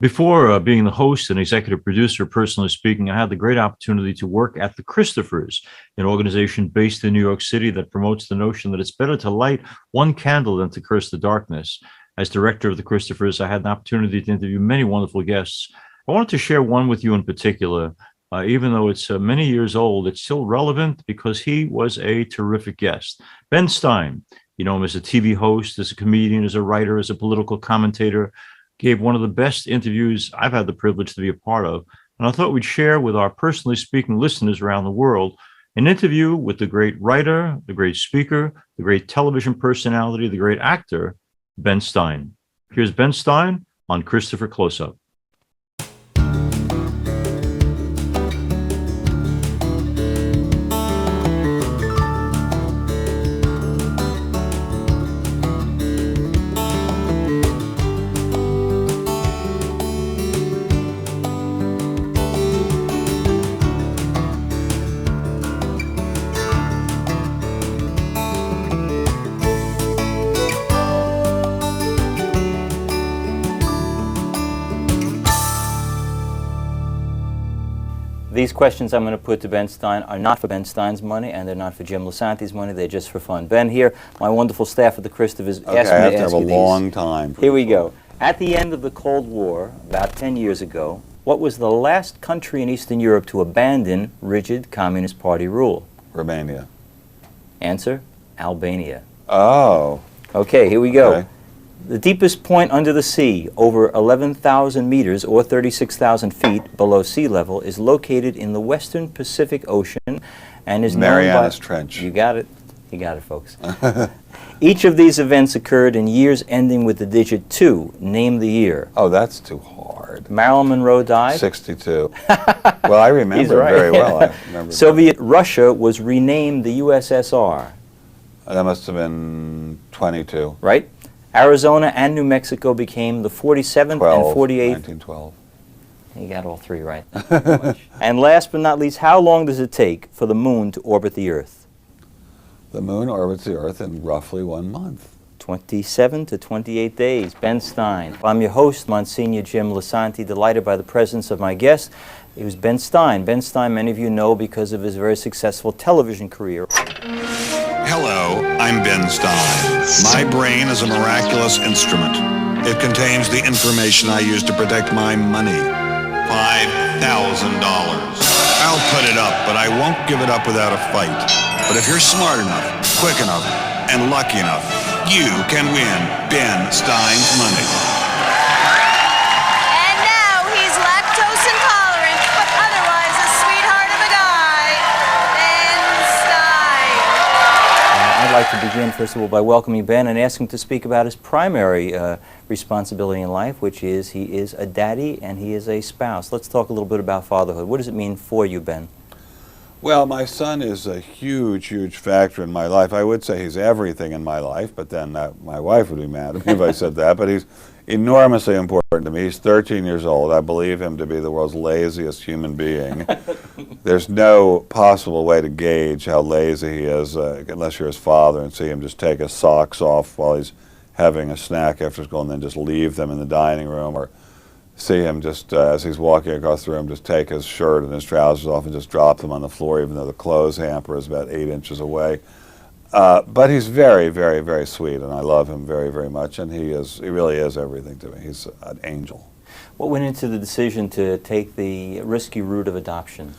Before being the host and executive producer, personally speaking, I had the great opportunity to work at the Christophers, an organization based in New York City that promotes the notion that it's better to light one candle than to curse the darkness. As director of the Christophers, I had an opportunity to interview many wonderful guests. I wanted to share one with you in particular. Even though it's many years old, it's still relevant because he was a terrific guest. Ben Stein, you know him as a TV host, as a comedian, as a writer, as a political commentator, gave one of the best interviews I've had the privilege to be a part of. And I thought we'd share with our personally speaking listeners around the world an interview with the great writer, the great speaker, the great television personality, the great actor, Ben Stein. Here's Ben Stein on Christopher Closeup. These questions I'm going to put to Ben Stein are not for Ben Stein's money, and they're not for Jim Lisante's money. They're just for fun. Ben, here, my wonderful staff at the Christophers asked me to ask you these. I have to have a long time. Here we go. At the end of the Cold War, about 10 years ago, what was the last country in Eastern Europe to abandon rigid Communist Party rule? Romania. Answer, Albania. Oh. Okay, here we go. Okay. The deepest point under the sea, over 11,000 meters or 36,000 feet below sea level, is located in the western Pacific Ocean and is Marianas known by... Trench. You got it. You got it, folks. Each of these events occurred in years ending with the digit 2. Name the year. Oh, that's too hard. Marilyn Monroe died. 62. Well, I remember He's right. very well. I remember Soviet Russia was renamed the USSR. that must have been 22. Right? Arizona and New Mexico became the 47th 12, and 48th. 1912. You got all three right. And last but not least, how long does it take for the moon to orbit the Earth? The moon orbits the Earth in roughly 1 month. 27 to 28 days. Ben Stein. I'm your host, Msgr. Jim Lisante, delighted by the presence of my guest. It was Ben Stein. Ben Stein, many of you know because of his very successful television career. Hello, I'm Ben Stein. My brain is a miraculous instrument. It contains the information I use to protect my money. $5,000. I'll put it up, but I won't give it up without a fight. But if you're smart enough, quick enough, and lucky enough, you can win Ben Stein's money. And now he's lactose intolerant, but otherwise a sweetheart of a guy, Ben Stein. I'd like to begin, first of all, by welcoming Ben and asking him to speak about his primary responsibility in life, which is he is a daddy and he is a spouse. Let's talk a little bit about fatherhood. What does it mean for you, Ben? Well, my son is a huge, huge factor in my life. I would say he's everything in my life, but then my wife would be mad at me if I said that. But he's enormously important to me. He's 13 years old. I believe him to be the world's laziest human being. There's no possible way to gauge how lazy he is unless you're his father and see him just take his socks off while he's having a snack after school and then just leave them in the dining room, or see him just, as he's walking across the room, just take his shirt and his trousers off and just drop them on the floor, even though the clothes hamper is about 8 inches away. But he's very, very, very sweet, and I love him very, very much, and he really is everything to me. He's an angel. What went into the decision to take the risky route of adoption?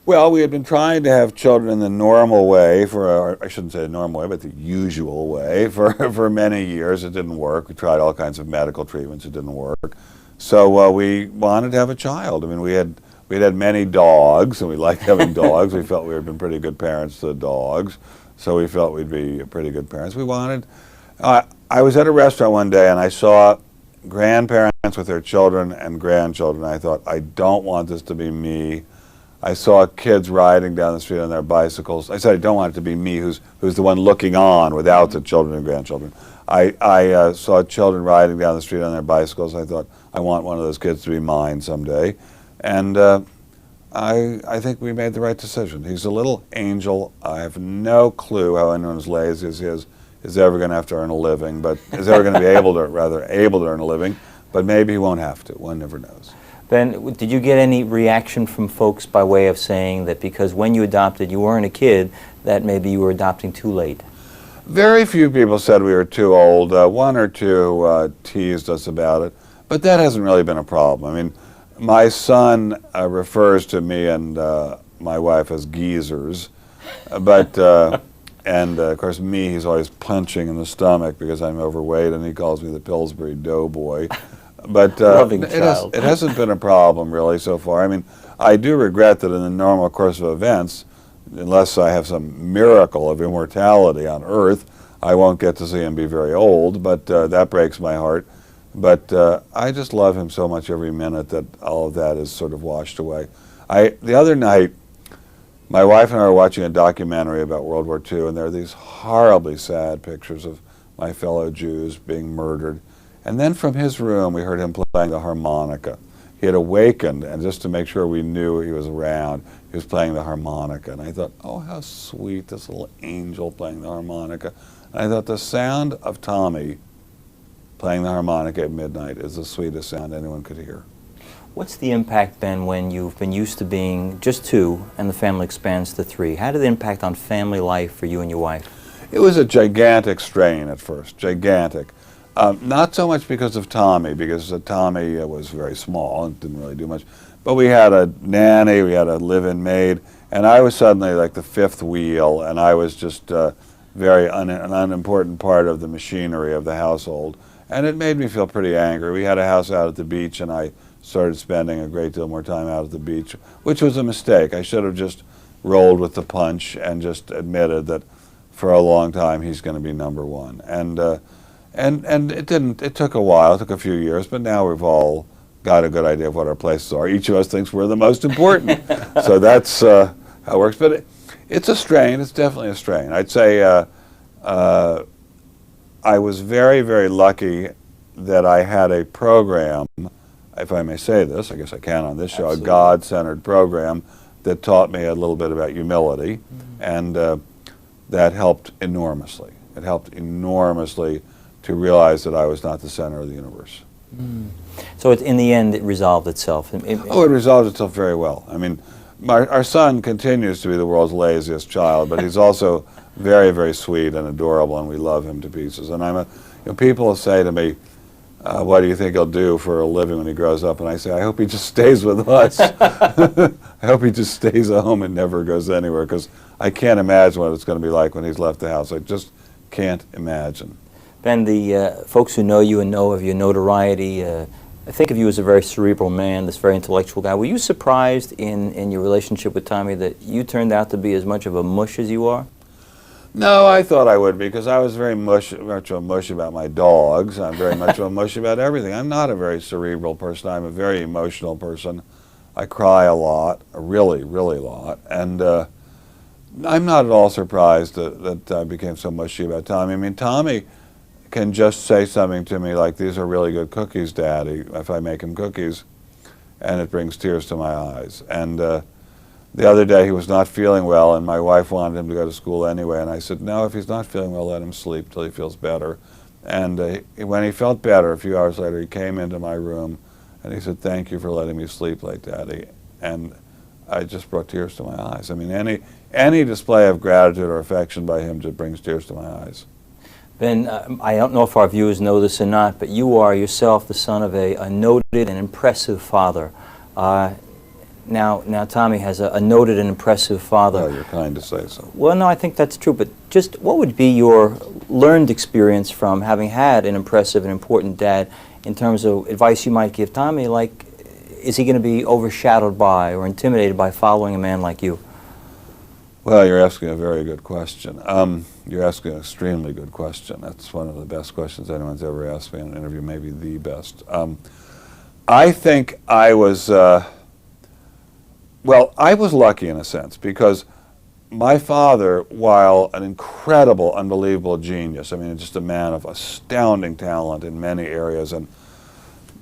Well, we had been trying to have children in the normal way I shouldn't say the normal way, but the usual way for many years. It didn't work. We tried all kinds of medical treatments. It didn't work. So we wanted to have a child. I mean, we'd had many dogs, and we liked having dogs. We felt we had been pretty good parents to the dogs, so we felt we'd be pretty good parents. We wanted. I was at a restaurant one day, and I saw grandparents with their children and grandchildren. I thought, I don't want this to be me. I saw kids riding down the street on their bicycles. I said, I don't want it to be me who's the one looking on without the children and grandchildren. I saw children riding down the street on their bicycles. I thought, I want one of those kids to be mine someday. And I think we made the right decision. He's a little angel. I have no clue how anyone as lazy as he is ever going to have to earn a living, but is ever going to be able to earn a living. But maybe he won't have to. One never knows. Ben, did you get any reaction from folks by way of saying that because when you adopted, you weren't a kid, that maybe you were adopting too late? Very few people said we were too old. One or two teased us about it, but that hasn't really been a problem. I mean, my son refers to me and my wife as geezers, but and of course me, he's always punching in the stomach because I'm overweight, and he calls me the Pillsbury Doughboy. But it hasn't been a problem really so far. I mean, I do regret that in the normal course of events, unless I have some miracle of immortality on Earth, I won't get to see him be very old, but that breaks my heart. But I just love him so much every minute that all of that is sort of washed away. The other night, my wife and I were watching a documentary about World War II, and there are these horribly sad pictures of my fellow Jews being murdered. And then from his room, we heard him playing the harmonica. He had awakened, and just to make sure we knew he was around, he was playing the harmonica. And I thought, oh, how sweet, this little angel playing the harmonica. And I thought the sound of Tommy playing the harmonica at midnight is the sweetest sound anyone could hear. What's the impact, Ben, when you've been used to being just two and the family expands to three? How did it impact on family life for you and your wife? It was a gigantic strain at first, gigantic. Not so much because of Tommy, because Tommy was very small and didn't really do much. But we had a nanny, we had a live-in maid, and I was suddenly like the fifth wheel, and I was just an unimportant part of the machinery of the household. And it made me feel pretty angry. We had a house out at the beach, and I started spending a great deal more time out at the beach, which was a mistake. I should have just rolled with the punch and just admitted that for a long time he's going to be number one. And it didn't. It took a while. It took a few years, but now we've all got a good idea of what our places are. Each of us thinks we're the most important, so that's how it works. But it's a strain. It's definitely a strain. I'd say I was very, very lucky that I had a program, if I may say this, I guess I can on this show, Absolutely. a God-centered program that taught me a little bit about humility, and that helped enormously. It helped enormously to realize that I was not the center of the universe. So in the end, it resolved itself. It resolved itself very well. I mean, our son continues to be the world's laziest child, but he's also very, very sweet and adorable, and we love him to pieces. And people say to me, what do you think he'll do for a living when he grows up? And I say, I hope he just stays with us. I hope he just stays at home and never goes anywhere, because I can't imagine what it's going to be like when he's left the house. I just can't imagine. Ben, the folks who know you and know of your notoriety, I think of you as a very cerebral man, this very intellectual guy. Were you surprised in your relationship with Tommy that you turned out to be as much of a mush as you are? No, I thought I would, because I was very much of a mush about my dogs. I'm very much of a mush about everything. I'm not a very cerebral person. I'm a very emotional person. I cry a lot, really, really a lot. And I'm not at all surprised that I became so mushy about Tommy. I mean, Tommy can just say something to me like, these are really good cookies, Daddy, if I make him cookies, and it brings tears to my eyes. And the other day he was not feeling well, and my wife wanted him to go to school anyway, and I said, no, if he's not feeling well, let him sleep till he feels better. And when he felt better, a few hours later, he came into my room, and he said, thank you for letting me sleep late, Daddy. And I just brought tears to my eyes. I mean, any display of gratitude or affection by him just brings tears to my eyes. Ben, I don't know if our viewers know this or not, but you are yourself the son of a noted and impressive father. Now Tommy has a noted and impressive father. Oh, you're kind to say so. Well, no, I think that's true, but just what would be your learned experience from having had an impressive and important dad in terms of advice you might give Tommy? Like, is he going to be overshadowed by or intimidated by following a man like you? Well, you're asking a very good question. You're asking an extremely good question. That's one of the best questions anyone's ever asked me in an interview, maybe the best. I think I was, well, I was lucky in a sense, because my father, while an incredible, unbelievable genius, I mean, just a man of astounding talent in many areas and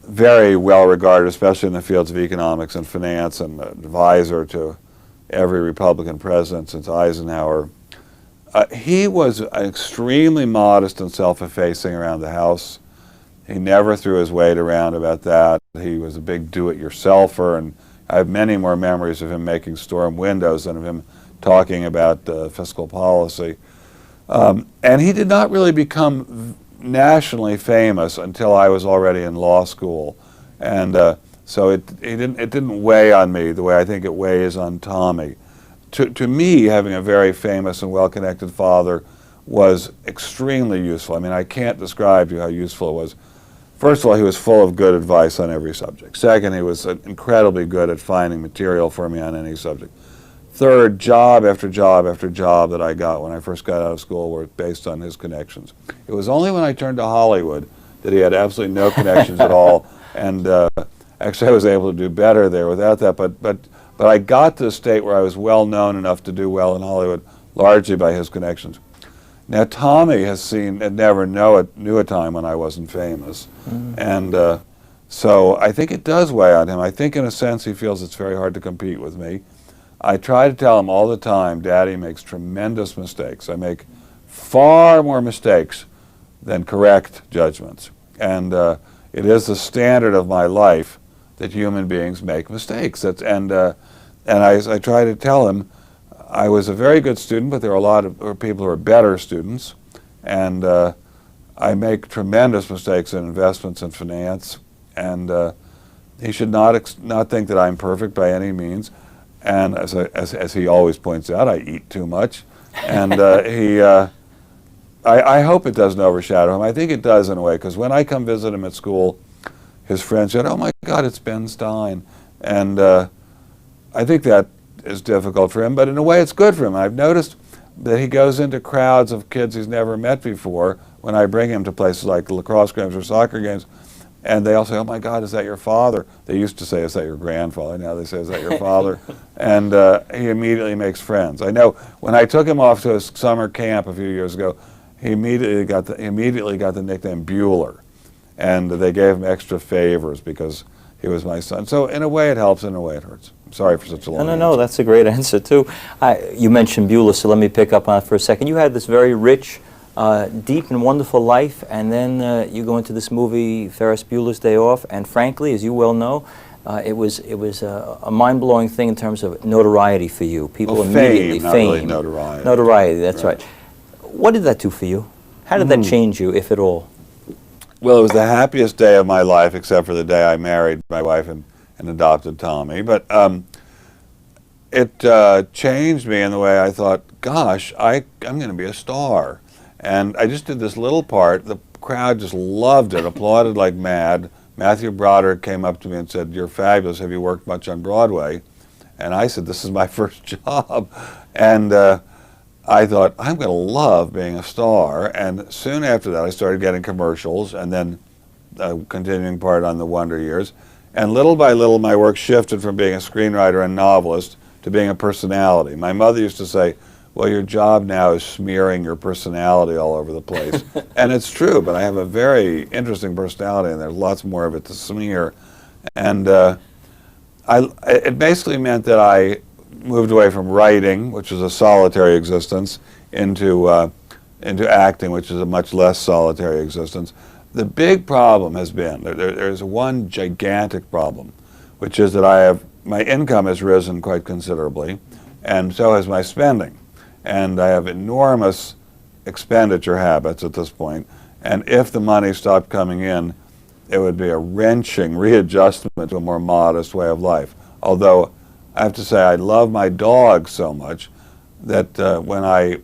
very well regarded, especially in the fields of economics and finance, and advisor to every Republican president since Eisenhower. He was extremely modest and self-effacing around the house. He never threw his weight around about that. He was a big do-it-yourselfer, and I have many more memories of him making storm windows than of him talking about fiscal policy. And he did not really become nationally famous until I was already in law school. And so it didn't weigh on me the way I think it weighs on Tommy. To me, having a very famous and well-connected father was extremely useful. I mean, I can't describe to you how useful it was. First of all, he was full of good advice on every subject. Second, he was incredibly good at finding material for me on any subject. Third, job after job after job that I got when I first got out of school were based on his connections. It was only when I turned to Hollywood that he had absolutely no connections at all, and actually I was able to do better there without that, but I got to a state where I was well known enough to do well in Hollywood, largely by his connections. Now, Tommy has seen and never knew a time when I wasn't famous. And so I think it does weigh on him. I think in a sense he feels it's very hard to compete with me. I try to tell him all the time, Daddy makes tremendous mistakes. I make far more mistakes than correct judgments. And it is the standard of my life that human beings make mistakes. And I try to tell him, I was a very good student, but there are a lot of people who are better students, and I make tremendous mistakes in investments and finance, and he should not think that I'm perfect by any means. And as he always points out, I eat too much, and I hope it doesn't overshadow him. I think it does in a way, because when I come visit him at school, his friends said, "Oh my God, it's Ben Stein," and I think that is difficult for him, but in a way it's good for him. I've noticed that he goes into crowds of kids he's never met before when I bring him to places like lacrosse games or soccer games, and they all say, "Oh my God, is that your father?" They used to say, "Is that your grandfather?" Now they say, "Is that your father?" And he immediately makes friends. I know when I took him off to a summer camp a few years ago, he immediately got the nickname Bueller, and they gave him extra favors because he was my son. So in a way it helps, in a way it hurts. Sorry for such a long answer. No, that's a great answer, too. You mentioned Bueller, so let me pick up on it for a second. You had this very rich, deep and wonderful life, and then you go into this movie, Ferris Bueller's Day Off, and frankly, as you well know, it was a mind-blowing thing in terms of notoriety for you. People immediately... Fame, not really notoriety. Notoriety, that's right. What did that do for you? How did that change you, if at all? Well, it was the happiest day of my life, except for the day I married my wife and adopted Tommy. But it changed me in the way I thought, gosh, I'm going to be a star. And I just did this little part. The crowd just loved it, applauded like mad. Matthew Broderick came up to me and said, "You're fabulous. Have you worked much on Broadway?" And I said, "This is my first job." And I thought, I'm going to love being a star. And soon after that, I started getting commercials, and then a continuing part on the Wonder Years. And little by little, my work shifted from being a screenwriter and novelist to being a personality. My mother used to say, "Well, your job now is smearing your personality all over the place." And it's true, but I have a very interesting personality, and there's lots more of it to smear. And it basically meant that I moved away from writing, which is a solitary existence, into acting, which is a much less solitary existence. The big problem has been, there's one gigantic problem, which is that my income has risen quite considerably, and so has my spending. And I have enormous expenditure habits at this point, and if the money stopped coming in, it would be a wrenching readjustment to a more modest way of life. Although, I have to say, I love my dog so much that when I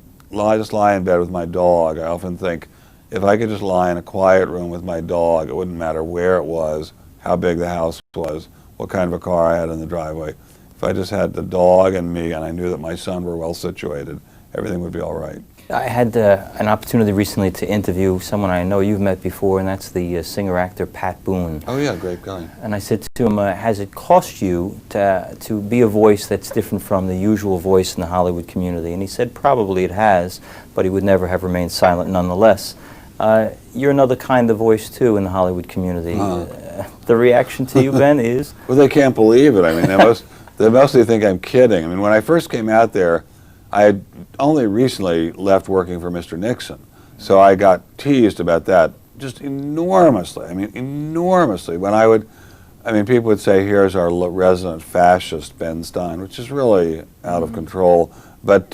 just lie in bed with my dog, I often think, if I could just lie in a quiet room with my dog, it wouldn't matter where it was, how big the house was, what kind of a car I had in the driveway. If I just had the dog and me, and I knew that my son were well situated, everything would be all right. I had an opportunity recently to interview someone I know you've met before, and that's the singer-actor Pat Boone. Oh yeah, great guy. And I said to him, has it cost you to be a voice that's different from the usual voice in the Hollywood community? And he said probably it has, but he would never have remained silent nonetheless. You're another kind of voice, too, in the Hollywood community. The reaction to you, Ben, is? Well, they can't believe it. I mean, they mostly think I'm kidding. I mean, when I first came out there, I had only recently left working for Mr. Nixon, so I got teased about that just enormously. I mean, enormously. People would say, here's our resident fascist, Ben Stein, which is really out of control. But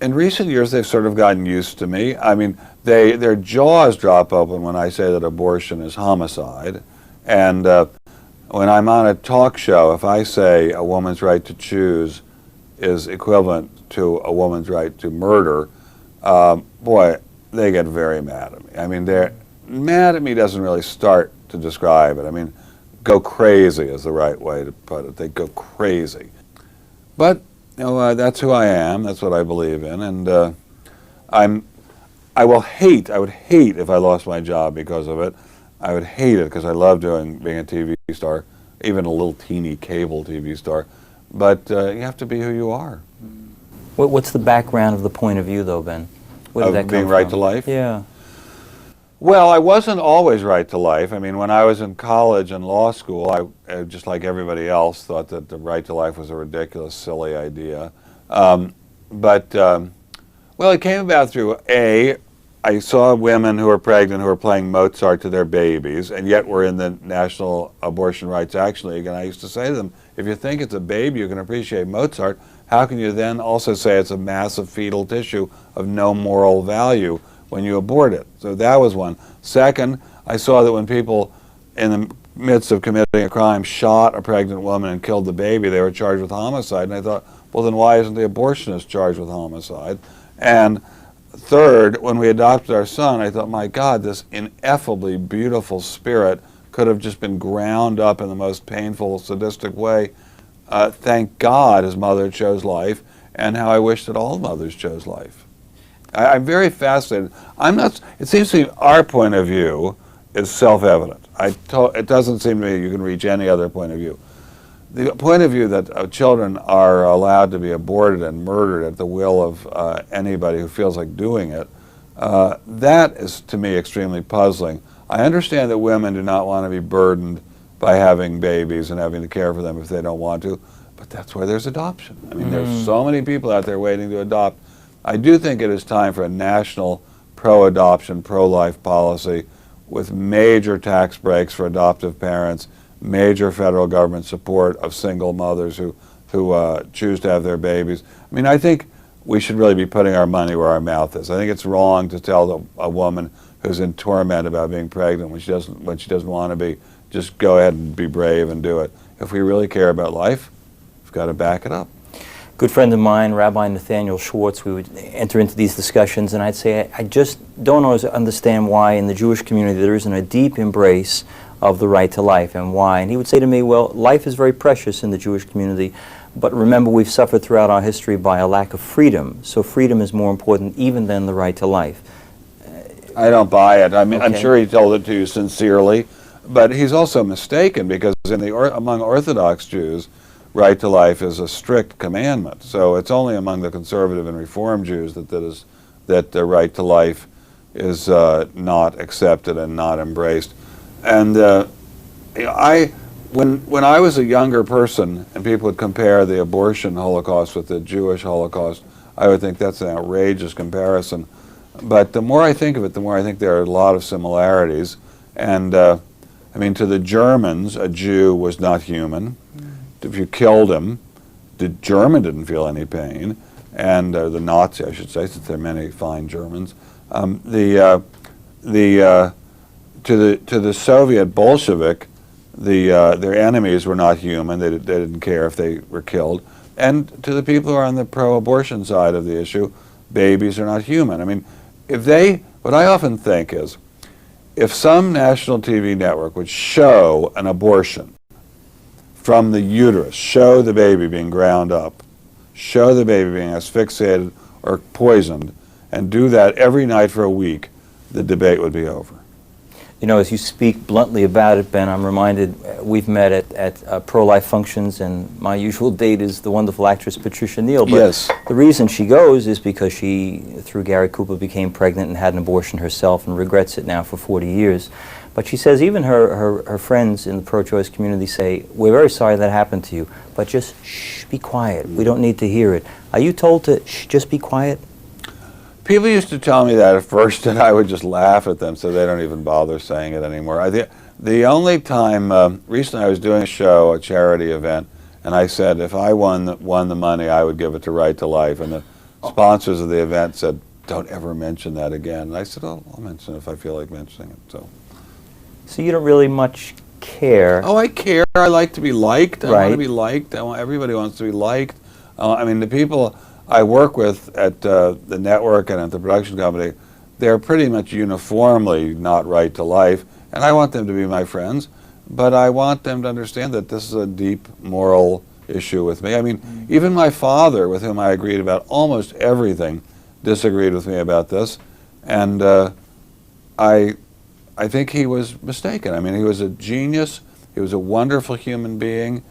in recent years, they've sort of gotten used to me. I mean, their jaws drop open when I say that abortion is homicide. And when I'm on a talk show, if I say a woman's right to choose is equivalent to a woman's right to murder, boy, they get very mad at me. I mean, they're mad at me doesn't really start to describe it. I mean, go crazy is the right way to put it. They go crazy. But that's who I am. That's what I believe in, and I would hate if I lost my job because of it. I would hate it because I love being a TV star, even a little teeny cable TV star. But you have to be who you are. What's the background of the point of view, though, Ben? Where did that come being from? right to life? Yeah. Well, I wasn't always right to life. I mean, when I was in college and law school, I just like everybody else, thought that the right to life was a ridiculous, silly idea. Well, it came about through, I saw women who were pregnant who were playing Mozart to their babies, and yet were in the National Abortion Rights Action League, and I used to say to them, if you think it's a baby you can appreciate Mozart, how can you then also say it's a massive fetal tissue of no moral value when you abort it? So that was one. Second, I saw that when people in the midst of committing a crime shot a pregnant woman and killed the baby, they were charged with homicide. And I thought, well, then why isn't the abortionist charged with homicide? And third, when we adopted our son, I thought, my God, this ineffably beautiful spirit could have just been ground up in the most painful, sadistic way. Thank God his mother chose life, and how I wish that all mothers chose life. I'm very fascinated. It seems to me our point of view is self-evident. It doesn't seem to me you can reach any other point of view. The point of view that children are allowed to be aborted and murdered at the will of anybody who feels like doing it, that is to me extremely puzzling. I understand that women do not want to be burdened by having babies and having to care for them if they don't want to, but that's why there's adoption. I mean, there's so many people out there waiting to adopt. I do think it is time for a national pro-adoption, pro-life policy with major tax breaks for adoptive parents, major federal government support of single mothers who choose to have their babies. I mean, I think we should really be putting our money where our mouth is. I think it's wrong to tell a woman who's in torment about being pregnant when she doesn't want to be, just go ahead and be brave and do it. If we really care about life, we've got to back it up. Good friend of mine, Rabbi Nathaniel Schwartz, we would enter into these discussions, and I'd say I just don't always understand why in the Jewish community there isn't a deep embrace of the right to life, and why. And he would say to me, well, life is very precious in the Jewish community, but remember, we've suffered throughout our history by a lack of freedom, so freedom is more important even than the right to life. I don't buy it. I mean, Okay. I'm sure he told it to you sincerely, but he's also mistaken, because among Orthodox Jews, right to life is a strict commandment. So it's only among the conservative and Reform Jews that the right to life is not accepted and not embraced. And when I was a younger person and people would compare the abortion Holocaust with the Jewish Holocaust, I would think that's an outrageous comparison. But the more I think of it, the more I think there are a lot of similarities. And I mean, to the Germans, a Jew was not human. If you killed him, the German didn't feel any pain, and the Nazi, I should say, since there are many fine Germans. To the Soviet Bolshevik, their enemies were not human. They didn't care if they were killed. And to the people who are on the pro-abortion side of the issue, babies are not human. I mean, what I often think is, if some national TV network would show an abortion from the uterus, show the baby being ground up, show the baby being asphyxiated or poisoned, and do that every night for a week, the debate would be over. You know, as you speak bluntly about it, Ben, I'm reminded we've met at pro-life functions, and my usual date is the wonderful actress Patricia Neal. But Yes. the reason she goes is because she, through Gary Cooper, became pregnant and had an abortion herself and regrets it now for 40 years. But she says even her friends in the pro-choice community say, we're very sorry that happened to you, but just shh, be quiet. We don't need to hear it. Are you told to shh, just be quiet? People used to tell me that at first, and I would just laugh at them, so they don't even bother saying it anymore. The only time, recently I was doing a show, a charity event, and I said if I won the money, I would give it to Right to Life. And the sponsors of the event said, don't ever mention that again. And I said, oh, I'll mention it if I feel like mentioning it. So you don't really much care. Oh, I care. I like to be liked. I Right. want to be liked. Everybody wants to be liked. I mean, the people I work with at the network and at the production company, they're pretty much uniformly not right to life, and I want them to be my friends, but I want them to understand that this is a deep moral issue with me. I mean, even my father, with whom I agreed about almost everything, disagreed with me about this, and I think he was mistaken. I mean, he was a genius. He was a wonderful human being,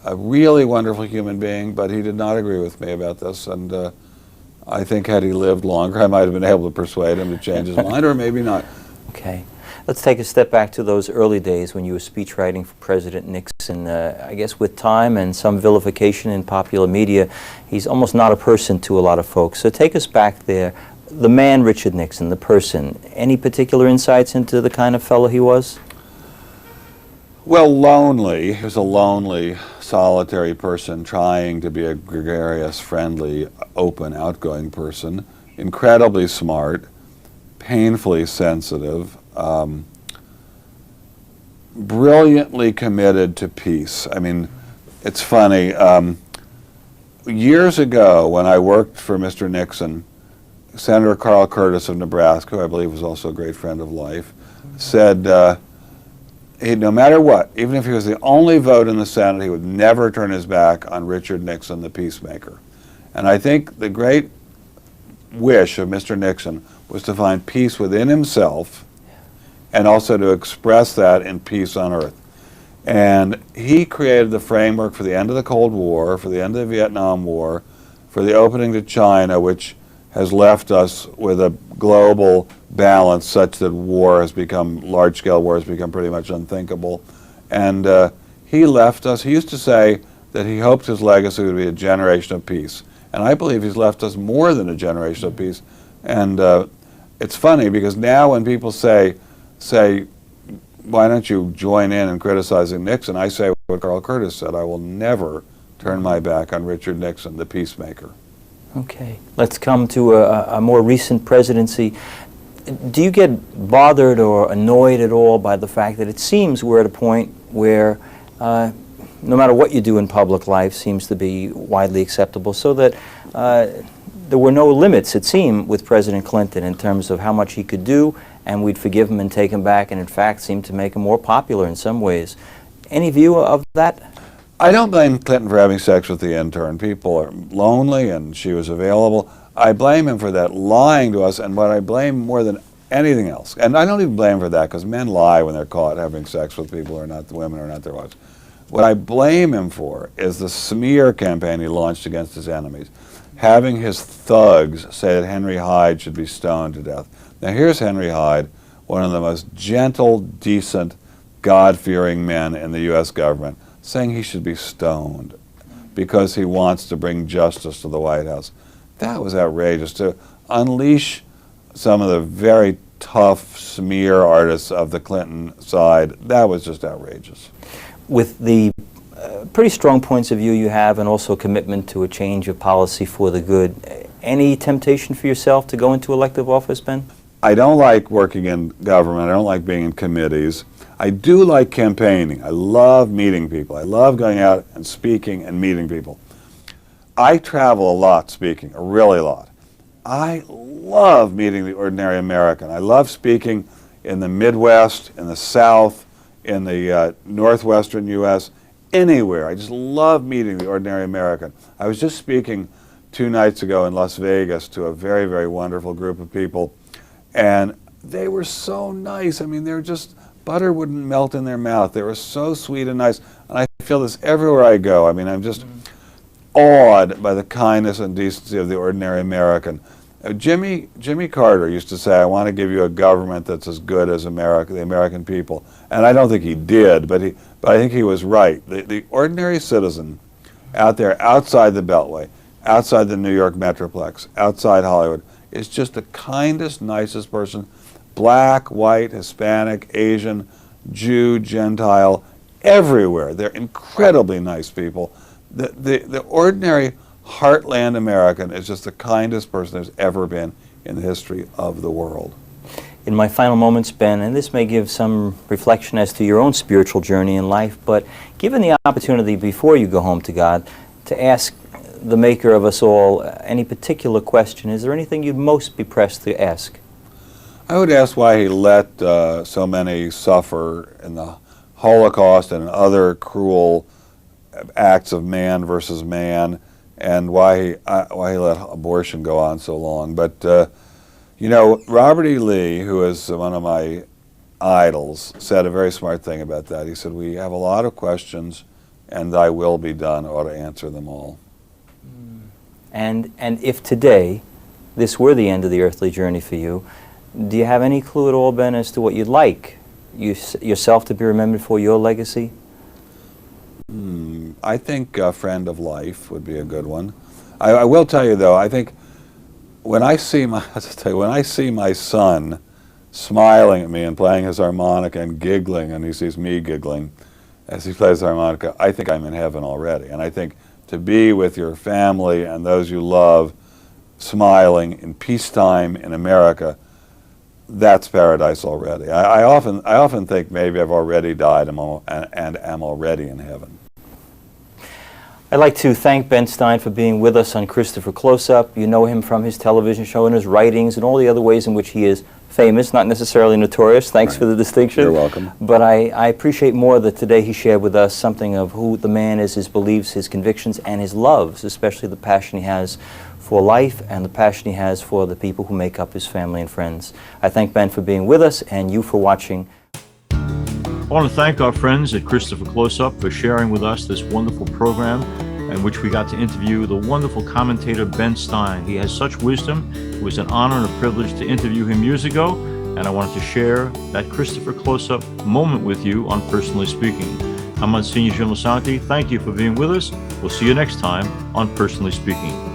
a really wonderful human being, but he did not agree with me about this. And I think had he lived longer, I might have been able to persuade him to change his mind, or maybe not. Okay. Let's take a step back to those early days when you were speechwriting for President Nixon. I guess with time and some vilification in popular media, he's almost not a person to a lot of folks. So take us back there. The man, Richard Nixon, the person. Any particular insights into the kind of fellow he was? Well, lonely. He was a lonely, solitary person trying to be a gregarious, friendly, open, outgoing person. Incredibly smart, painfully sensitive, brilliantly committed to peace. I mean, it's funny. Years ago, when I worked for Mr. Nixon, Senator Carl Curtis of Nebraska, who I believe was also a great friend of life, said no matter what, even if he was the only vote in the Senate, he would never turn his back on Richard Nixon, the peacemaker. And I think the great wish of Mr. Nixon was to find peace within himself and also to express that in peace on earth. And he created the framework for the end of the Cold War, for the end of the Vietnam War, for the opening to China, which has left us with a global balance such that large-scale war has become pretty much unthinkable. And he left us, he used to say that he hoped his legacy would be a generation of peace. And I believe he's left us more than a generation of peace. And it's funny because now when people say, why don't you join in criticizing Nixon, I say what Carl Curtis said, I will never turn my back on Richard Nixon, the peacemaker. Okay, let's come to a more recent presidency. Do you get bothered or annoyed at all by the fact that it seems we're at a point where no matter what you do in public life seems to be widely acceptable, so that there were no limits, it seemed, with President Clinton in terms of how much he could do, and we'd forgive him and take him back, and in fact seemed to make him more popular in some ways. Any view of that? I don't blame Clinton for having sex with the intern. People are lonely, and she was available. I blame him for that, lying to us, and what I blame more than anything else, and I don't even blame him for that, because men lie when they're caught having sex with people who are not women or not their wives. What I blame him for is the smear campaign he launched against his enemies, having his thugs say that Henry Hyde should be stoned to death. Now here's Henry Hyde, one of the most gentle, decent, God-fearing men in the U.S. government, saying he should be stoned because he wants to bring justice to the White House. That was outrageous. To unleash some of the very tough smear artists of the Clinton side, that was just outrageous. With the pretty strong points of view you have and also commitment to a change of policy for the good, any temptation for yourself to go into elective office, Ben? I don't like working in government. I don't like being in committees. I do like campaigning. I love meeting people. I love going out and speaking and meeting people. I travel a lot speaking, a really lot. I love meeting the ordinary American. I love speaking in the Midwest, in the South, in the northwestern U.S., anywhere. I just love meeting the ordinary American. I was just speaking 2 nights ago in Las Vegas to a very, very wonderful group of people, and they were so nice. I mean, they were just, butter wouldn't melt in their mouth. They were so sweet and nice, and I feel this everywhere I go. I mean, I'm just awed by the kindness and decency of the ordinary American. Jimmy Carter used to say, I want to give you a government that's as good as America, the American people. And I don't think he did, but I think he was right. The ordinary citizen out there outside the Beltway, outside the New York Metroplex, outside Hollywood, is just the kindest, nicest person. Black, white, Hispanic, Asian, Jew, Gentile, everywhere. They're incredibly nice people. The ordinary heartland American is just the kindest person there's ever been in the history of the world. In my final moments, Ben, and this may give some reflection as to your own spiritual journey in life, but given the opportunity before you go home to God to ask the maker of us all any particular question, is there anything you'd most be pressed to ask? I would ask why he let so many suffer in the Holocaust and other cruel acts of man versus man, and why he let abortion go on so long. But you know, Robert E. Lee, who is one of my idols, said a very smart thing about that. He said, we have a lot of questions, and thy will be done ought to answer them all. And if today this were the end of the earthly journey for you, do you have any clue at all, Ben, as to what you'd like yourself to be remembered for, your legacy? I think a friend of life would be a good one. I will tell you, though, I think when I see my son smiling at me and playing his harmonica and giggling, and he sees me giggling as he plays the harmonica, I think I'm in heaven already. And I think to be with your family and those you love, smiling in peacetime in America, that's paradise already. I often think maybe I've already died and am already in heaven. I'd like to thank Ben Stein for being with us on Christopher Closeup. You know him from his television show and his writings and all the other ways in which he is famous, not necessarily notorious. Thanks for the distinction. You're welcome. But I appreciate more that today he shared with us something of who the man is, his beliefs, his convictions, and his loves, especially the passion he has for life and the passion he has for the people who make up his family and friends. I thank Ben for being with us and you for watching. I want to thank our friends at Christopher Closeup for sharing with us this wonderful program in which we got to interview the wonderful commentator Ben Stein. He has such wisdom. It was an honor and a privilege to interview him years ago, and I wanted to share that Christopher Closeup moment with you on Personally Speaking. I'm Msgr. Lisante. Thank you for being with us. We'll see you next time on Personally Speaking.